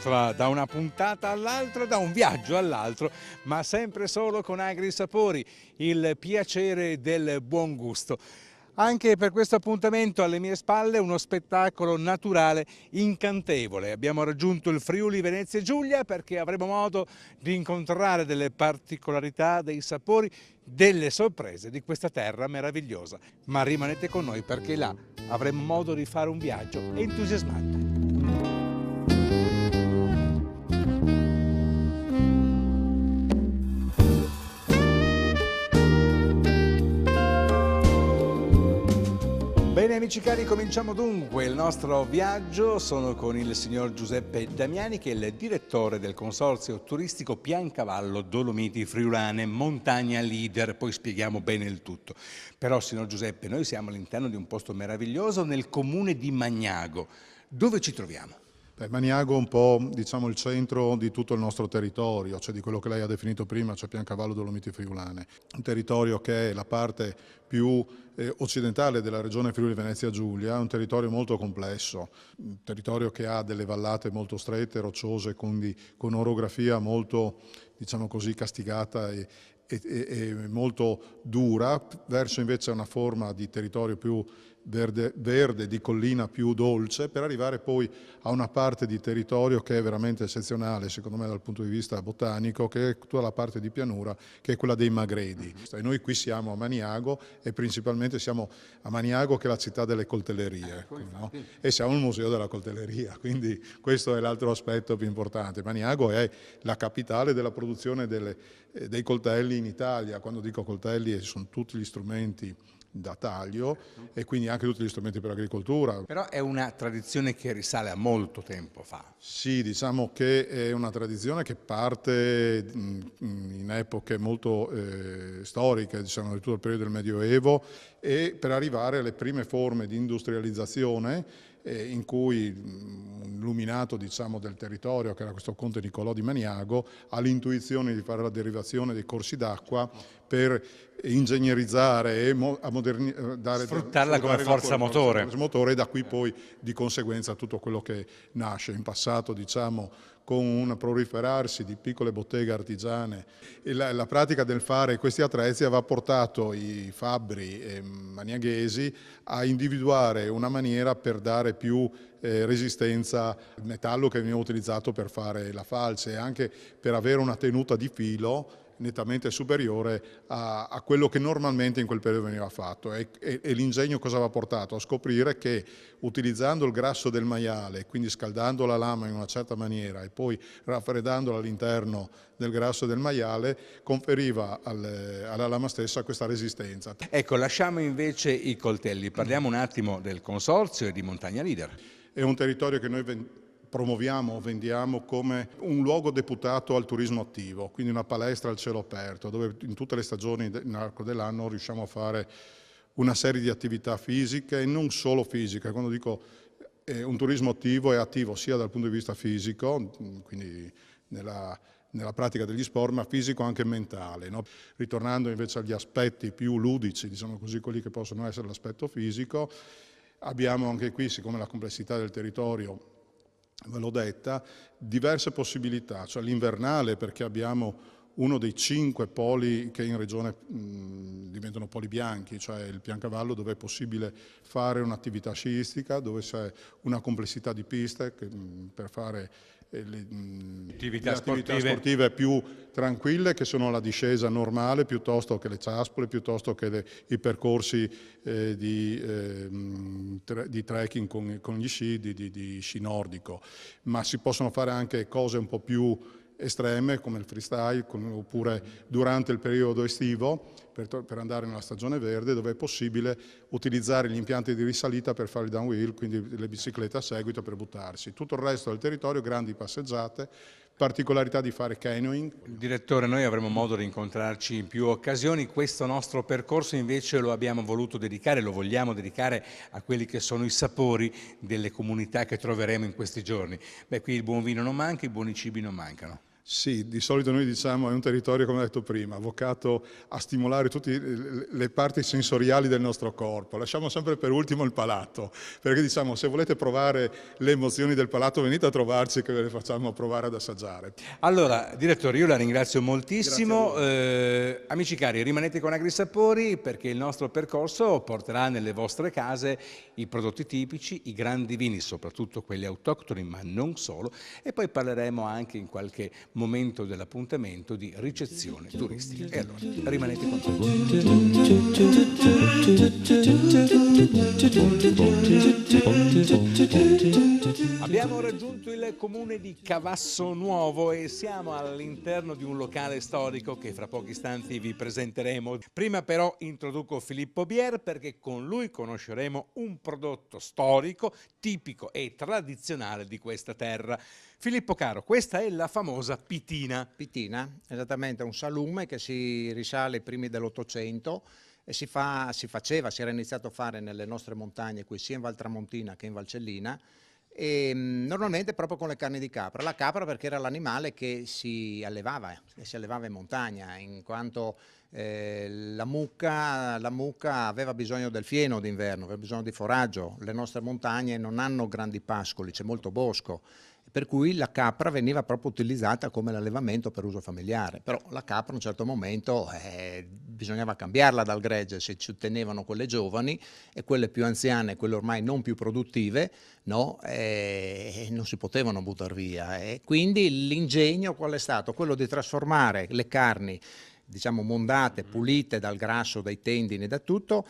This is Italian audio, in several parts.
all'altra, da una puntata all'altra, da un viaggio all'altro, ma sempre solo con Agri Sapori, il piacere del buon gusto. Anche per questo appuntamento alle mie spalle uno spettacolo naturale incantevole. Abbiamo raggiunto il Friuli Venezia Giulia perché avremo modo di incontrare delle particolarità, dei sapori, delle sorprese di questa terra meravigliosa. Ma rimanete con noi perché là avremo modo di fare un viaggio entusiasmante. Bene amici cari, cominciamo dunque il nostro viaggio. Sono con il signor Giuseppe Damiani che è il direttore del consorzio turistico Piancavallo Dolomiti Friulane, Montagna Leader, poi spieghiamo bene il tutto. Però signor Giuseppe, noi siamo all'interno di un posto meraviglioso nel comune di Magnago. Dove ci troviamo? Magnago è un po', diciamo, il centro di tutto il nostro territorio, cioè di quello che lei ha definito prima, cioè Piancavallo Dolomiti Friulane. Un territorio che è la parte più occidentale della regione Friuli Venezia Giulia, è un territorio molto complesso, un territorio che ha delle vallate molto strette, rocciose, quindi con orografia molto, diciamo così, castigata e molto dura, verso invece una forma di territorio più verde, di collina più dolce, per arrivare poi a una parte di territorio che è veramente eccezionale, secondo me dal punto di vista botanico, che è tutta la parte di pianura, che è quella dei Magredi. E noi qui siamo a Magnago e principalmente siamo a Magnago, che è la città delle coltellerie, no? E siamo al Museo della Coltelleria, quindi questo è l'altro aspetto più importante. Magnago è la capitale della produzione dei coltelli in Italia. Quando dico coltelli sono tutti gli strumenti da taglio e quindi anche tutti gli strumenti per l'agricoltura. Però è una tradizione che risale a molto tempo fa. Sì, diciamo che è una tradizione che parte in epoche molto storiche, diciamo di tutto il periodo del Medioevo, e per arrivare alle prime forme di industrializzazione in cui l'illuminato, diciamo, del territorio, che era questo conte Niccolò di Magnago, ha l'intuizione di fare la derivazione dei corsi d'acqua per ingegnerizzare e sfruttarla come forza motore. E da qui poi di conseguenza tutto quello che nasce. In passato, diciamo, con un proliferarsi di piccole botteghe artigiane, e la pratica del fare questi attrezzi aveva portato i fabbri magnaghesi a individuare una maniera per dare più resistenza al metallo che veniva utilizzato per fare la falce e anche per avere una tenuta di filo nettamente superiore a quello che normalmente in quel periodo veniva fatto. E l'ingegno cosa aveva portato? A scoprire che utilizzando il grasso del maiale, quindi scaldando la lama in una certa maniera e poi raffreddandola all'interno del grasso del maiale, conferiva alla lama stessa questa resistenza. Ecco, lasciamo invece i coltelli, parliamo un attimo del consorzio e di Montagna Leader. È un territorio che noi promuoviamo, vendiamo come un luogo deputato al turismo attivo, quindi una palestra al cielo aperto, dove in tutte le stagioni nell'arco dell'anno riusciamo a fare una serie di attività fisiche e non solo fisiche. Quando dico un turismo attivo, è attivo sia dal punto di vista fisico, quindi nella pratica degli sport, ma fisico anche mentale, no? Ritornando invece agli aspetti più ludici, diciamo così, quelli che possono essere l'aspetto fisico, abbiamo anche qui, siccome la complessità del territorio ve l'ho detta, diverse possibilità, cioè l'invernale, perché abbiamo uno dei 5 poli che in regione diventano poli bianchi, cioè il Piancavallo, dove è possibile fare un'attività sciistica, dove c'è una complessità di piste per fare le attività sportive più tranquille, che sono la discesa normale piuttosto che le ciaspole, piuttosto che i percorsi di trekking con gli sci, di sci nordico, ma si possono fare anche cose un po' più estreme come il freestyle, oppure durante il periodo estivo per andare nella stagione verde, dove è possibile utilizzare gli impianti di risalita per fare il downhill, quindi le biciclette a seguito per buttarsi. Tutto il resto del territorio, grandi passeggiate, particolarità di fare canoeing. Direttore, noi avremo modo di incontrarci in più occasioni, questo nostro percorso invece lo abbiamo voluto dedicare, lo vogliamo dedicare a quelli che sono i sapori delle comunità che troveremo in questi giorni. Beh, qui il buon vino non manca, i buoni cibi non mancano. Sì, di solito noi diciamo è un territorio, come ho detto prima, vocato a stimolare tutte le parti sensoriali del nostro corpo. Lasciamo sempre per ultimo il palato, perché diciamo se volete provare le emozioni del palato venite a trovarci che ve le facciamo provare ad assaggiare. Allora, direttore, io la ringrazio Grazie a moltissimo. voi. Amici cari, rimanete con Agrisapori perché il nostro percorso porterà nelle vostre case i prodotti tipici, i grandi vini, soprattutto quelli autoctoni, ma non solo, e poi parleremo anche in qualche momento dell'appuntamento di ricezione turistica. E allora, rimanete con noi. Abbiamo raggiunto il comune di Cavasso Nuovo e siamo all'interno di un locale storico che fra pochi istanti vi presenteremo. Prima però introduco Filippo Bier perché con lui conosceremo un prodotto storico, tipico e tradizionale di questa terra. Filippo caro, questa è la famosa pitina. Pitina, esattamente, un salume che si risale ai primi dell'Ottocento e si era iniziato a fare nelle nostre montagne qui sia in Val Tramontina che in Valcellina e normalmente proprio con le carni di capra. La capra perché era l'animale che si allevava in montagna, in quanto la mucca aveva bisogno del fieno d'inverno, aveva bisogno di foraggio. Le nostre montagne non hanno grandi pascoli, c'è molto bosco. Per cui la capra veniva proprio utilizzata come l'allevamento per uso familiare, però la capra a un certo momento bisognava cambiarla dal gregge, se ci tenevano quelle giovani e quelle più anziane, quelle ormai non più produttive, no? Non si potevano buttare via. E quindi l'ingegno qual è stato? Quello di trasformare le carni diciamo mondate, pulite dal grasso, dai tendini, da tutto,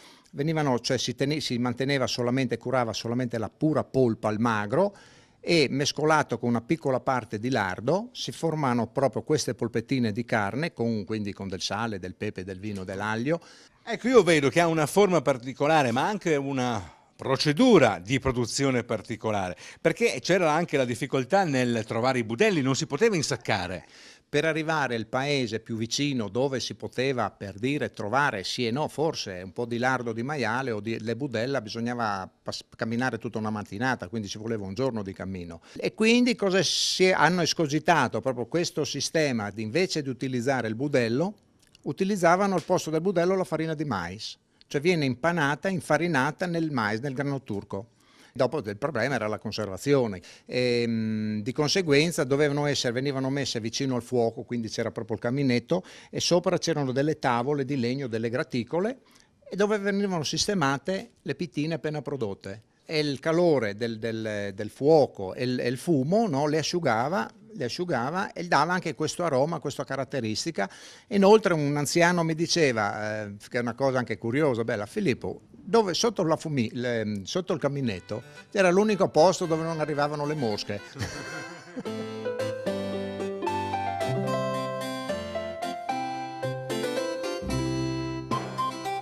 si manteneva solamente, curava solamente la pura polpa, il magro, e mescolato con una piccola parte di lardo si formano proprio queste polpettine di carne, quindi con del sale, del pepe, del vino, dell'aglio. Ecco, io vedo che ha una forma particolare, ma anche una procedura di produzione particolare, perché c'era anche la difficoltà nel trovare i budelli, non si poteva insaccare. Per arrivare al paese più vicino dove si poteva, per dire, trovare sì e no, forse un po' di lardo di maiale o di le budella, bisognava camminare tutta una mattinata, quindi ci voleva un giorno di cammino. E quindi hanno escogitato proprio questo sistema, invece di utilizzare il budello, utilizzavano al posto del budello la farina di mais, cioè viene impanata, infarinata nel mais, nel grano turco. Dopo il problema era la conservazione di conseguenza venivano messe vicino al fuoco, quindi c'era proprio il caminetto e sopra c'erano delle tavole di legno, delle graticole e dove venivano sistemate le pittine appena prodotte e il calore del fuoco e il fumo, no, le asciugava e dava anche questo aroma, questa caratteristica. Inoltre un anziano mi diceva, che è una cosa anche curiosa, bella, Filippo, dove sotto il caminetto era l'unico posto dove non arrivavano le mosche.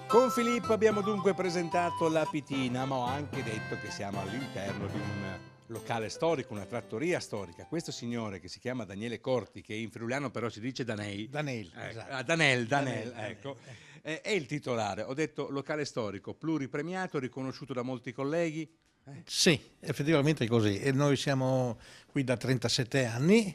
Con Filippo abbiamo dunque presentato la pitina, ma ho anche detto che siamo all'interno di un locale storico, una trattoria storica. Questo signore che si chiama Daniele Corti, che in friulano però si dice Danei. Esatto. Danel, ecco. È il titolare. Ho detto locale storico, pluripremiato, riconosciuto da molti colleghi. Sì, effettivamente è così. E noi siamo qui da 37 anni,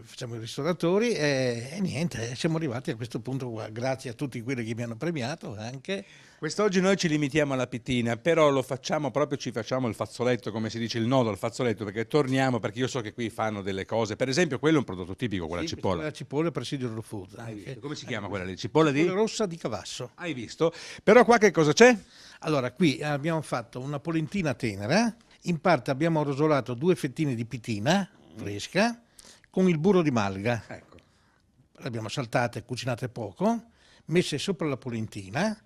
facciamo i ristoratori e niente, siamo arrivati a questo punto qua, grazie a tutti quelli che mi hanno premiato anche. Quest'oggi noi ci limitiamo alla pitina, però lo facciamo proprio, ci facciamo il fazzoletto, come si dice, il nodo al fazzoletto, perché torniamo, perché io so che qui fanno delle cose, per esempio quello è un prodotto tipico, quella Sì, cipolla. La cipolla Presidio Raw Food. Hai visto? Come si chiama quella lì? Cipolla di? Cipolla rossa di Cavasso. Hai visto? Però qua che cosa c'è? Allora, qui abbiamo fatto una polentina tenera, in parte abbiamo rosolato 2 fettine di pitina fresca con il burro di malga. Ecco. Le abbiamo saltate, cucinate poco, messe sopra la polentina,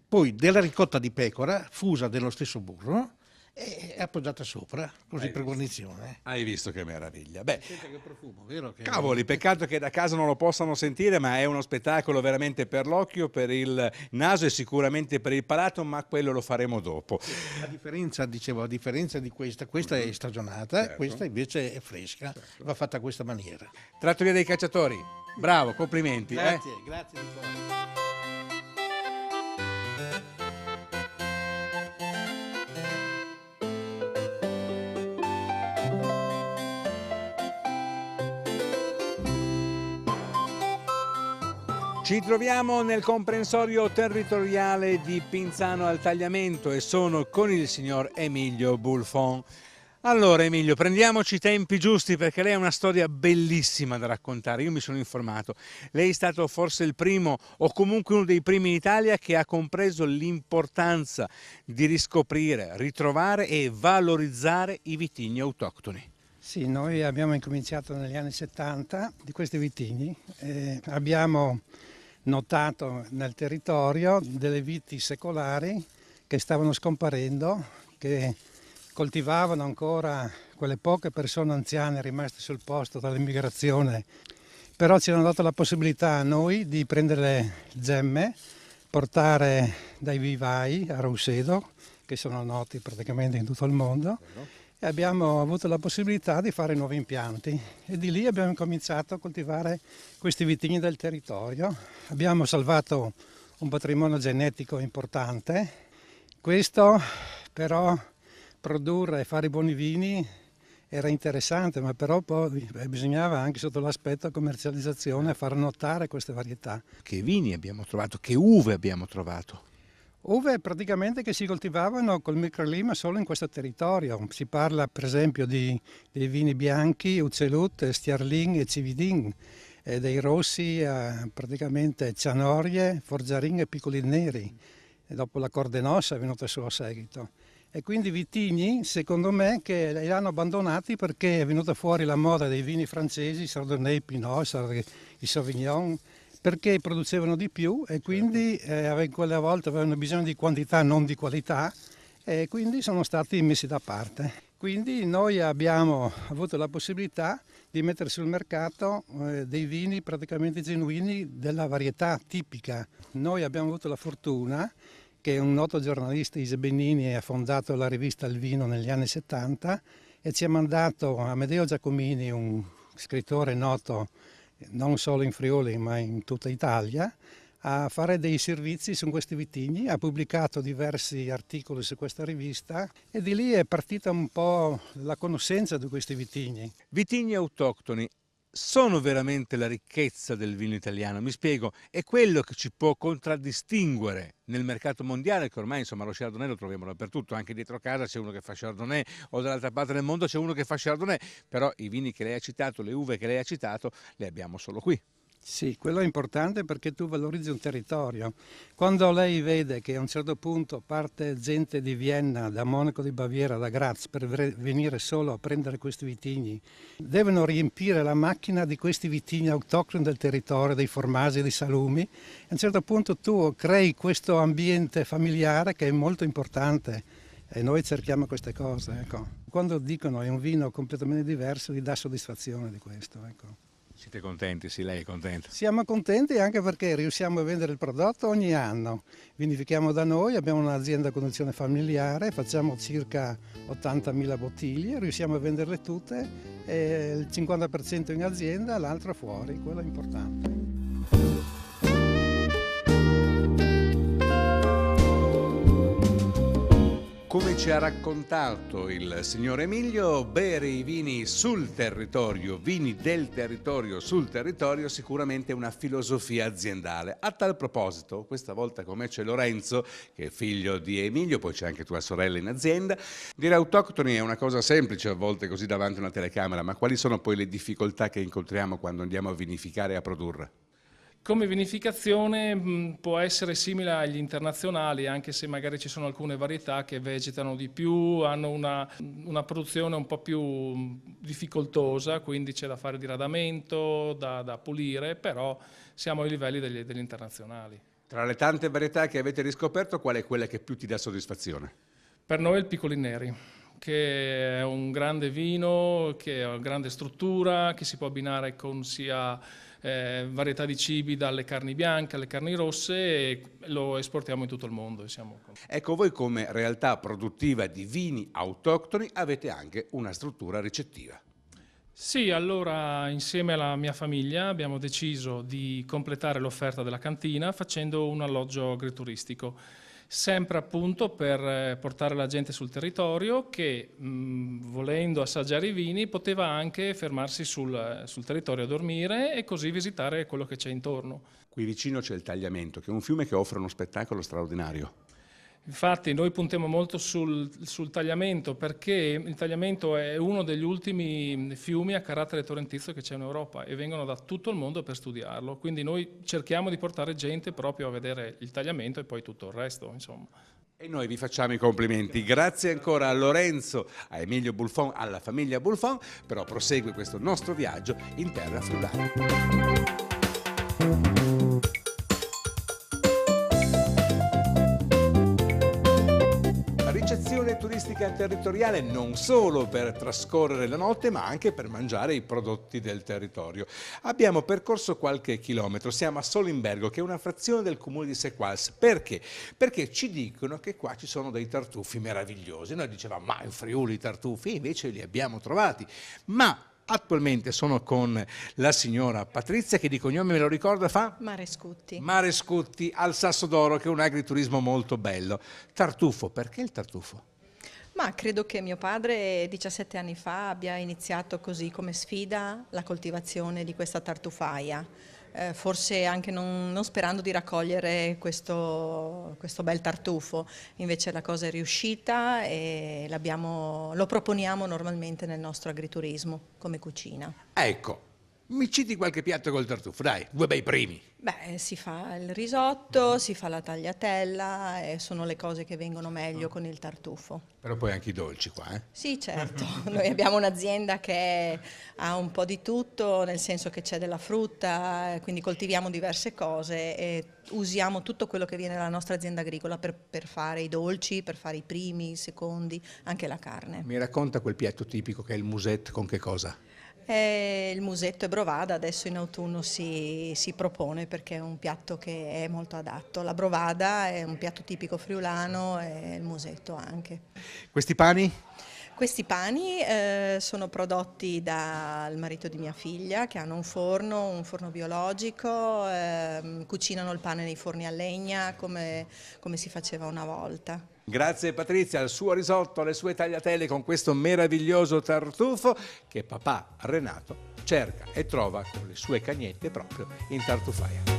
poi della ricotta di pecora fusa dello stesso burro e appoggiata sopra, così per guarnizione. Hai visto che meraviglia? Beh, Senta che profumo, vero? Che... cavoli, peccato che da casa non lo possano sentire, ma è uno spettacolo veramente per l'occhio, per il naso e sicuramente per il palato, ma quello lo faremo dopo. A differenza di questa è stagionata, Certo. questa invece è fresca, va fatta a questa maniera. Trattoria dei Cacciatori, bravo, complimenti. Grazie di cuore. Ci troviamo nel comprensorio territoriale di Pinzano al Tagliamento e sono con il signor Emilio Bulfon. Allora Emilio, prendiamoci i tempi giusti perché lei ha una storia bellissima da raccontare. Io mi sono informato, lei è stato forse il primo o comunque uno dei primi in Italia che ha compreso l'importanza di riscoprire, ritrovare e valorizzare i vitigni autoctoni. Sì, noi abbiamo incominciato negli anni 70 di questi vitigni. Abbiamo notato nel territorio delle viti secolari che stavano scomparendo, che coltivavano ancora quelle poche persone anziane rimaste sul posto dall'immigrazione, però ci hanno dato la possibilità a noi di prendere le gemme, portare dai vivai a Roussedo, che sono noti praticamente in tutto il mondo, e abbiamo avuto la possibilità di fare nuovi impianti e di lì abbiamo cominciato a coltivare questi vitigni del territorio. Abbiamo salvato un patrimonio genetico importante. Questo però, produrre e fare buoni vini era interessante, ma però poi bisognava anche sotto l'aspetto commercializzazione far notare queste varietà. Che vini abbiamo trovato, che uve abbiamo trovato? Uve praticamente che si coltivavano col microclima solo in questo territorio. Si parla per esempio dei vini bianchi, Uccelut, Stiarlin e Cividin, dei rossi praticamente Cianorie, Forgiarin e Piccoli Neri. E dopo la Cordenossa è venuta su a seguito. E quindi vitigni, secondo me, che li hanno abbandonati perché è venuta fuori la moda dei vini francesi, Chardonnay, Pinot, il Sauvignon, perché producevano di più e quindi quella volta avevano bisogno di quantità, non di qualità, e quindi sono stati messi da parte. Quindi noi abbiamo avuto la possibilità di mettere sul mercato dei vini praticamente genuini della varietà tipica. Noi abbiamo avuto la fortuna che un noto giornalista, Ise Benini, ha fondato la rivista Il Vino negli anni 70 e ci ha mandato Amedeo Giacomini, un scrittore noto non solo in Friuli ma in tutta Italia, a fare dei servizi su questi vitigni. Ha pubblicato diversi articoli su questa rivista e di lì è partita un po' la conoscenza di questi vitigni. Vitigni autoctoni sono veramente la ricchezza del vino italiano, mi spiego, è quello che ci può contraddistinguere nel mercato mondiale, che ormai insomma lo Chardonnay lo troviamo dappertutto, anche dietro casa c'è uno che fa Chardonnay o dall'altra parte del mondo c'è uno che fa Chardonnay, però i vini che lei ha citato, le uve che lei ha citato, le abbiamo solo qui. Sì, quello è importante perché tu valorizzi un territorio. Quando lei vede che a un certo punto parte gente di Vienna, da Monaco di Baviera, da Graz per venire solo a prendere questi vitigni, devono riempire la macchina di questi vitigni autoctoni del territorio, dei formaggi, dei salumi. A un certo punto tu crei questo ambiente familiare che è molto importante e noi cerchiamo queste cose. Ecco. Quando dicono è un vino completamente diverso, gli dà soddisfazione di questo. Ecco. Siete contenti? Sì, lei è contenta. Siamo contenti anche perché riusciamo a vendere il prodotto ogni anno. Vinifichiamo da noi, abbiamo un'azienda a conduzione familiare, facciamo circa 80.000 bottiglie, riusciamo a venderle tutte, e il 50% in azienda, l'altro fuori, quello è importante. Come ci ha raccontato il signor Emilio, bere i vini sul territorio, vini del territorio sul territorio, sicuramente è una filosofia aziendale. A tal proposito, questa volta con me c'è Lorenzo, che è figlio di Emilio, poi c'è anche tua sorella in azienda. Dire autoctoni è una cosa semplice a volte così davanti a una telecamera, ma quali sono poi le difficoltà che incontriamo quando andiamo a vinificare e a produrre? Come vinificazione può essere simile agli internazionali, anche se magari ci sono alcune varietà che vegetano di più, hanno una produzione un po' più difficoltosa, quindi c'è da fare diradamento, da pulire, però siamo ai livelli degli internazionali. Tra le tante varietà che avete riscoperto, qual è quella che più ti dà soddisfazione? Per noi è il Piccoli Neri, che è un grande vino, che ha una grande struttura, che si può abbinare con sia varietà di cibi, dalle carni bianche alle carni rosse, e lo esportiamo in tutto il mondo. Ecco, voi come realtà produttiva di vini autoctoni avete anche una struttura ricettiva. Sì, allora insieme alla mia famiglia abbiamo deciso di completare l'offerta della cantina facendo un alloggio agrituristico. sempre appunto per portare la gente sul territorio che volendo assaggiare i vini poteva anche fermarsi sul territorio a dormire e così visitare quello che c'è intorno. Qui vicino c'è il Tagliamento, che è un fiume che offre uno spettacolo straordinario. Infatti noi puntiamo molto sul tagliamento perché il tagliamento è uno degli ultimi fiumi a carattere torrentizio che c'è in Europa e vengono da tutto il mondo per studiarlo, quindi noi cerchiamo di portare gente proprio a vedere il tagliamento e poi tutto il resto, insomma. E noi vi facciamo i complimenti. Grazie ancora a Lorenzo, a Emilio Bulfon, alla famiglia Bulfon, però prosegue questo nostro viaggio in terra friulana. Ricezione turistica territoriale non solo per trascorrere la notte ma anche per mangiare i prodotti del territorio. Abbiamo percorso qualche chilometro, siamo a Solimbergo che è una frazione del comune di Sequals. Perché? Perché ci dicono che qua ci sono dei tartufi meravigliosi. Noi dicevamo ma in Friuli i tartufi, invece li abbiamo trovati. Ma attualmente sono con la signora Patrizia che di cognome me lo ricorda fa? Marescutti. Marescutti al Sasso d'Oro, che è un agriturismo molto bello. Tartufo, perché il tartufo? Ma credo che mio padre 17 anni fa abbia iniziato così come sfida la coltivazione di questa tartufaia. Forse anche non sperando di raccogliere questo bel tartufo, invece la cosa è riuscita e lo proponiamo normalmente nel nostro agriturismo come cucina. Ecco, mi citi qualche piatto col tartufo, dai, due bei primi. Beh, si fa il risotto, si fa la tagliatella e sono le cose che vengono meglio con il tartufo. Però poi anche i dolci qua, eh? Sì, certo, noi abbiamo un'azienda che ha un po' di tutto, nel senso che c'è della frutta, quindi coltiviamo diverse cose e usiamo tutto quello che viene dalla nostra azienda agricola per fare i dolci, per fare i primi, i secondi, anche la carne. Mi racconta quel piatto tipico che è il musette con che cosa? Il musetto e brovada adesso in autunno si propone perché è un piatto che è molto adatto. La brovada è un piatto tipico friulano e il musetto anche. Questi pani? Questi pani sono prodotti dal marito di mia figlia che hanno un forno biologico, cucinano il pane nei forni a legna come si faceva una volta. Grazie Patrizia, al suo risotto, alle sue tagliatelle con questo meraviglioso tartufo che papà Renato cerca e trova con le sue cagnette proprio in tartufaia.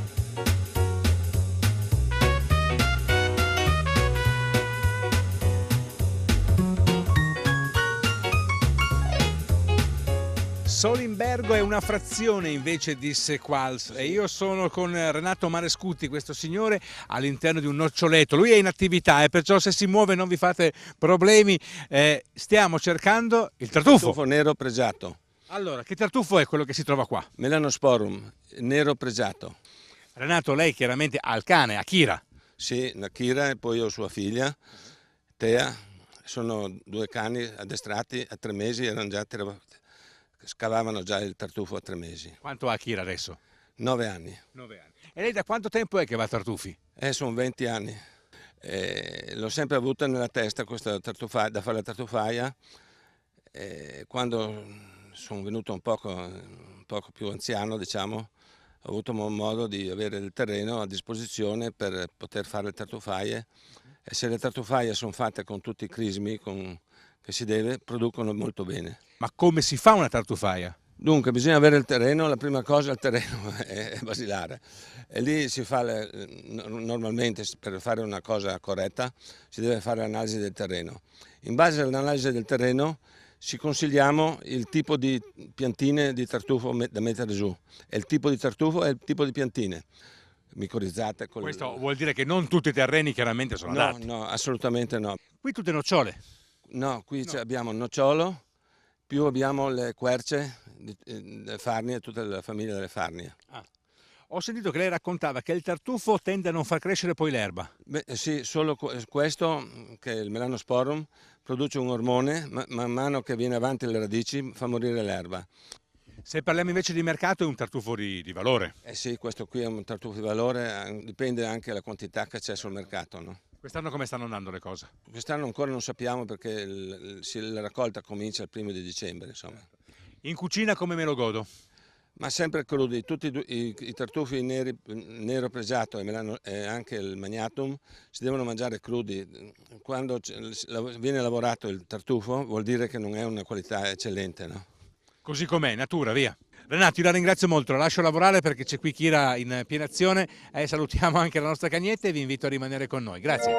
Solimbergo è una frazione invece di Sequals e io sono con Renato Marescutti, questo signore all'interno di un noccioletto. Lui è in attività e perciò se si muove non vi fate problemi. Stiamo cercando il tartufo. Tartufo nero pregiato. Allora, che tartufo è quello che si trova qua? Melanosporum, nero pregiato. Renato, lei chiaramente ha il cane, Akira. Sì, Akira e poi ho sua figlia, Tea. Sono due cani addestrati a 3 mesi, erano già scavavano già il tartufo a 3 mesi. Quanto ha Akira adesso? 9 anni. 9 anni. E lei da quanto tempo è che va a tartufi? Sono 20 anni. L'ho sempre avuta nella testa questa tartufaia, da fare la tartufaia. Quando sono venuto un poco più anziano, diciamo, ho avuto modo di avere il terreno a disposizione per poter fare le tartufaie. E se le tartufaie sono fatte con tutti i crismi che si deve, producono molto bene. Ma come si fa una tartufaia? Dunque bisogna avere il terreno, la prima cosa il terreno è basilare e lì si fa normalmente per fare una cosa corretta si deve fare l'analisi del terreno. In base all'analisi del terreno ci consigliamo il tipo di piantine di tartufo da mettere giù e il tipo di tartufo e il tipo di piantine micorizzate. Questo vuol dire che non tutti i terreni chiaramente sono adatti? No, assolutamente no. Qui tutte nocciole? No, qui abbiamo il nocciolo, più abbiamo le querce, le farnie, tutta la famiglia delle farnie. Ho sentito che lei raccontava che il tartufo tende a non far crescere poi l'erba. Beh, sì, solo questo, che il melanosporum, produce un ormone, man mano che viene avanti le radici fa morire l'erba. Se parliamo invece di mercato è un tartufo di valore. Sì, questo qui è un tartufo di valore, dipende anche dalla quantità che c'è sul mercato, no? Quest'anno come stanno andando le cose? Quest'anno ancora non sappiamo perché la raccolta comincia il 1° di dicembre, insomma. In cucina come me lo godo? Ma sempre crudi, tutti i tartufi neri, nero pregiato e anche il magnatum si devono mangiare crudi. Quando viene lavorato il tartufo vuol dire che non è una qualità eccellente, no? Così com'è, natura, via. Renato, io la ringrazio molto, la lascio lavorare perché c'è qui Kira in piena azione e salutiamo anche la nostra Cagnetta e vi invito a rimanere con noi. Grazie.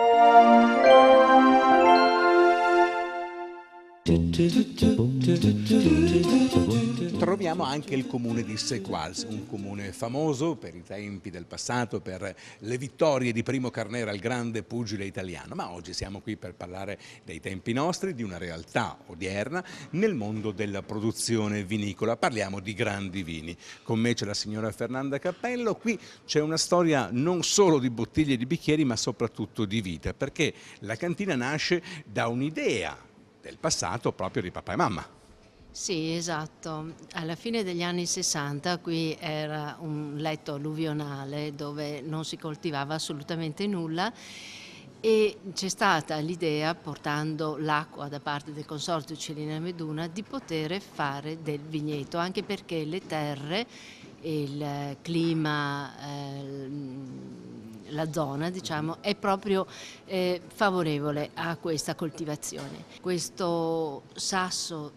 Troviamo anche il comune di Séquals, un comune famoso per i tempi del passato, per le vittorie di Primo Carnera, il grande pugile italiano, ma oggi siamo qui per parlare dei tempi nostri, di una realtà odierna nel mondo della produzione vinicola. Parliamo di grandi vini. Con me c'è la signora Fernanda Cappello, qui c'è una storia non solo di bottiglie e di bicchieri, ma soprattutto di vita, perché la cantina nasce da un'idea del passato proprio di papà e mamma. Sì, esatto. Alla fine degli anni 60 qui era un letto alluvionale dove non si coltivava assolutamente nulla e c'è stata l'idea, portando l'acqua da parte del Consorzio Uccellina Meduna, di poter fare del vigneto, anche perché le terre, il clima, la zona, diciamo, è proprio favorevole a questa coltivazione. Questo sasso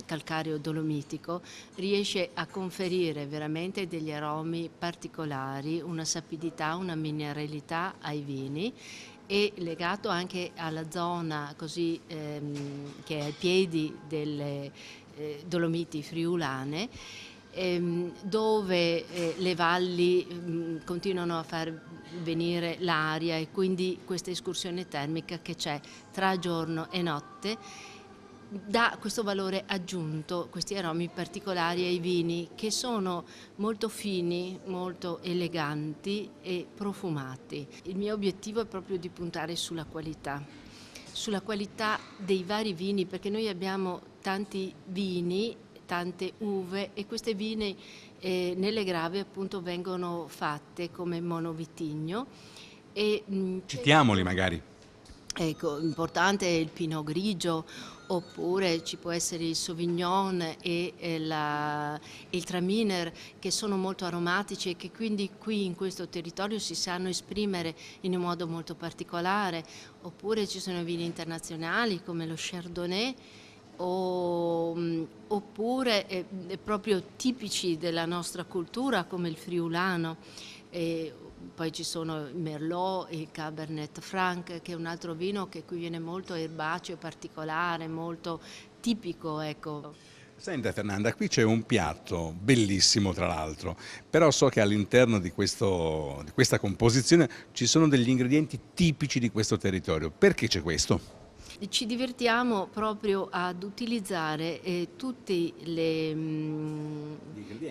calcareo dolomitico riesce a conferire veramente degli aromi particolari, una sapidità, una mineralità ai vini, e legato anche alla zona così che è ai piedi delle Dolomiti friulane, dove le valli continuano a far venire l'aria e quindi questa escursione termica che c'è tra giorno e notte dà questo valore aggiunto, questi aromi particolari ai vini che sono molto fini, molto eleganti e profumati. Il mio obiettivo è proprio di puntare sulla qualità dei vari vini, perché noi abbiamo tanti vini, tante uve, e queste vini nelle grave appunto vengono fatte come monovitigno. Citiamoli magari. Ecco, importante è il Pinot Grigio, oppure ci può essere il Sauvignon e il Traminer, che sono molto aromatici e che quindi qui in questo territorio si sanno esprimere in un modo molto particolare. Oppure ci sono vini internazionali come lo Chardonnay, oppure proprio tipici della nostra cultura come il friulano. Poi ci sono il Merlot e il Cabernet Franc, che è un altro vino che qui viene molto erbaceo, particolare, molto tipico, ecco. Senta Fernanda, qui c'è un piatto bellissimo tra l'altro, però so che all'interno di questa composizione ci sono degli ingredienti tipici di questo territorio. Perché c'è questo? Ci divertiamo proprio ad utilizzare tutti gli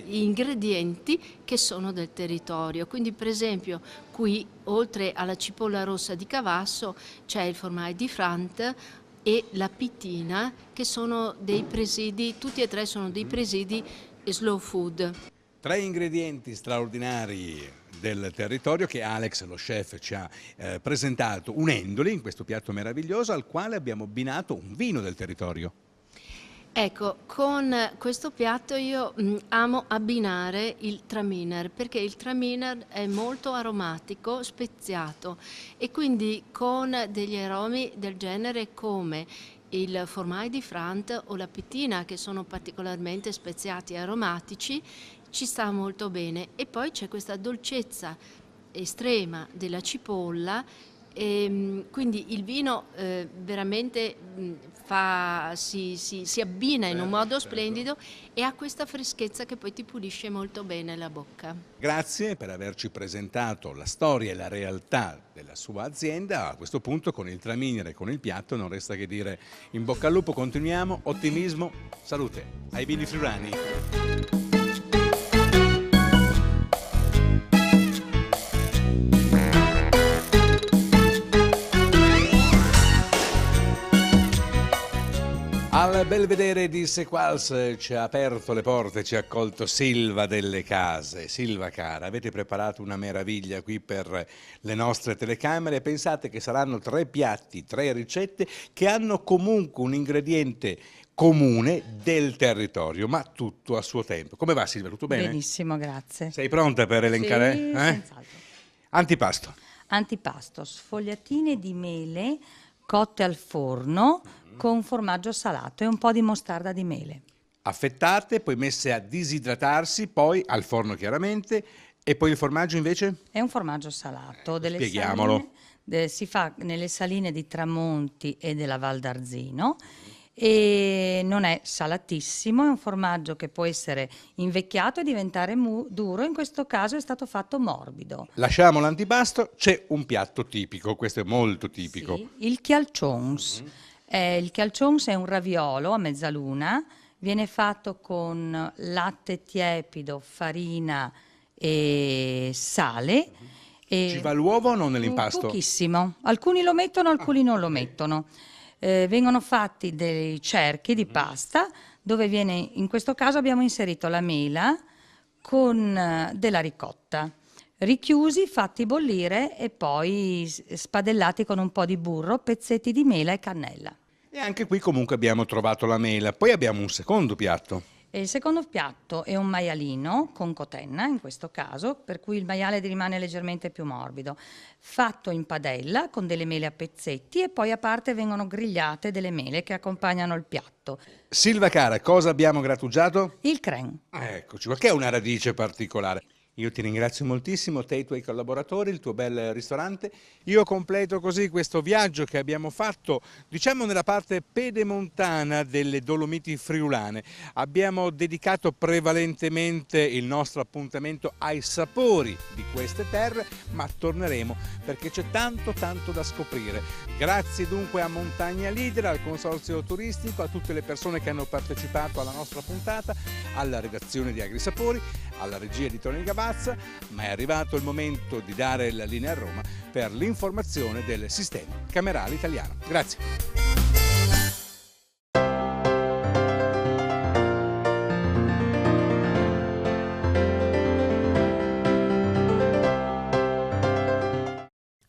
ingredienti che sono del territorio. Quindi per esempio qui, oltre alla cipolla rossa di Cavasso, c'è il formaggio di Frant e la pitina, che sono dei presidi, tutti e tre sono dei presidi slow food. 3 ingredienti straordinari del territorio che Alex, lo chef, ci ha presentato, unendoli in questo piatto meraviglioso al quale abbiamo abbinato un vino del territorio. Ecco, con questo piatto io amo abbinare il Traminer, perché il Traminer è molto aromatico, speziato, e quindi con degli aromi del genere come il formaggio di Frant o la pitina, che sono particolarmente speziati e aromatici, ci sta molto bene. E poi c'è questa dolcezza estrema della cipolla, e quindi il vino veramente si abbina in un modo splendido e ha questa freschezza che poi ti pulisce molto bene la bocca. Grazie per averci presentato la storia e la realtà della sua azienda. A questo punto, con il Traminer e con il piatto, non resta che dire in bocca al lupo, continuiamo, ottimismo, salute ai vini friulani. Al Belvedere di Séquals ci ha aperto le porte, ci ha accolto Silva delle Case. Silva cara, avete preparato una meraviglia qui per le nostre telecamere. Pensate che saranno 3 piatti, 3 ricette che hanno comunque un ingrediente comune del territorio, ma tutto a suo tempo. Come va Silvia? Tutto bene? Benissimo, grazie. Sei pronta per elencare? Sì, senz'altro. Antipasto. Antipasto, sfogliatine di mele cotte al forno con formaggio salato e un po' di mostarda di mele. Affettate, poi messe a disidratarsi, poi al forno chiaramente, e poi il formaggio invece? È un formaggio salato. Spieghiamolo. Si fa nelle saline di Tramonti e della Val d'Arzino e non è salatissimo, è un formaggio che può essere invecchiato e diventare duro, in questo caso è stato fatto morbido. Lasciamo l'antipasto, c'è un piatto tipico, questo è molto tipico. Sì, il chialcions. Il chialcions è un raviolo a mezzaluna, viene fatto con latte tiepido, farina e sale. Ci va l'uovo o no nell'impasto? Pochissimo, alcuni lo mettono, alcuni non lo mettono. Vengono fatti dei cerchi di pasta dove in questo caso abbiamo inserito la mela con della ricotta, richiusi, fatti bollire e poi spadellati con un po' di burro, pezzetti di mela e cannella. E anche qui comunque abbiamo trovato la mela. Poi abbiamo un secondo piatto. E il secondo piatto è un maialino con cotenna, in questo caso, per cui il maiale rimane leggermente più morbido, fatto in padella con delle mele a pezzetti e poi a parte vengono grigliate delle mele che accompagnano il piatto. Silva cara, cosa abbiamo grattugiato? Il crème. Eccoci qua, che è una radice particolare. Io ti ringrazio moltissimo, te e i tuoi collaboratori, il tuo bel ristorante. Io completo così questo viaggio che abbiamo fatto, diciamo nella parte pedemontana delle Dolomiti friulane. Abbiamo dedicato prevalentemente il nostro appuntamento ai sapori di queste terre, ma torneremo perché c'è tanto da scoprire. Grazie dunque a Montagna Leader, al Consorzio Turistico, a tutte le persone che hanno partecipato alla nostra puntata, alla redazione di Agrisapori, alla regia di Tony Gavazza, ma è arrivato il momento di dare la linea a Roma per l'informazione del sistema camerale italiano. Grazie.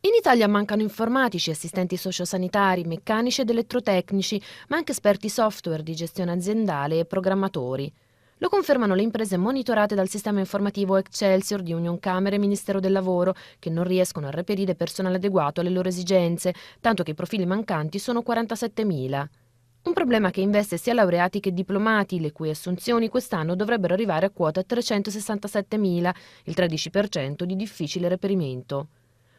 In Italia mancano informatici, assistenti sociosanitari, meccanici ed elettrotecnici, ma anche esperti software di gestione aziendale e programmatori. Lo confermano le imprese monitorate dal sistema informativo Excelsior di Unioncamere e Ministero del Lavoro, che non riescono a reperire personale adeguato alle loro esigenze, tanto che i profili mancanti sono 47.000. Un problema che investe sia laureati che diplomati, le cui assunzioni quest'anno dovrebbero arrivare a quota 367.000, il 13% di difficile reperimento.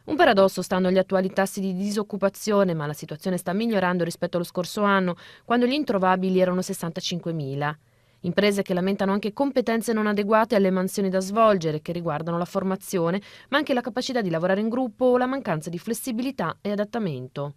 Un paradosso stando agli attuali tassi di disoccupazione, ma la situazione sta migliorando rispetto allo scorso anno, quando gli introvabili erano 65.000. Imprese che lamentano anche competenze non adeguate alle mansioni da svolgere, che riguardano la formazione, ma anche la capacità di lavorare in gruppo o la mancanza di flessibilità e adattamento.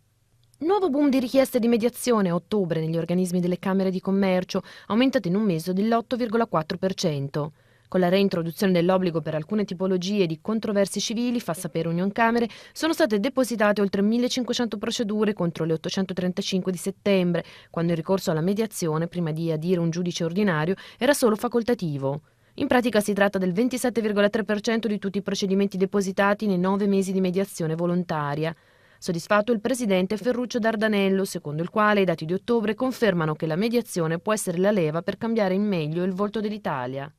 Nuovo boom di richieste di mediazione a ottobre negli organismi delle Camere di Commercio, aumentate in un mese dell'8,4%. Con la reintroduzione dell'obbligo per alcune tipologie di controversie civili, fa sapere Unioncamere, sono state depositate oltre 1.500 procedure contro le 835 di settembre, quando il ricorso alla mediazione, prima di adire un giudice ordinario, era solo facoltativo. In pratica si tratta del 27,3% di tutti i procedimenti depositati nei 9 mesi di mediazione volontaria. Soddisfatto il presidente Ferruccio Dardanello, secondo il quale i dati di ottobre confermano che la mediazione può essere la leva per cambiare in meglio il volto dell'Italia.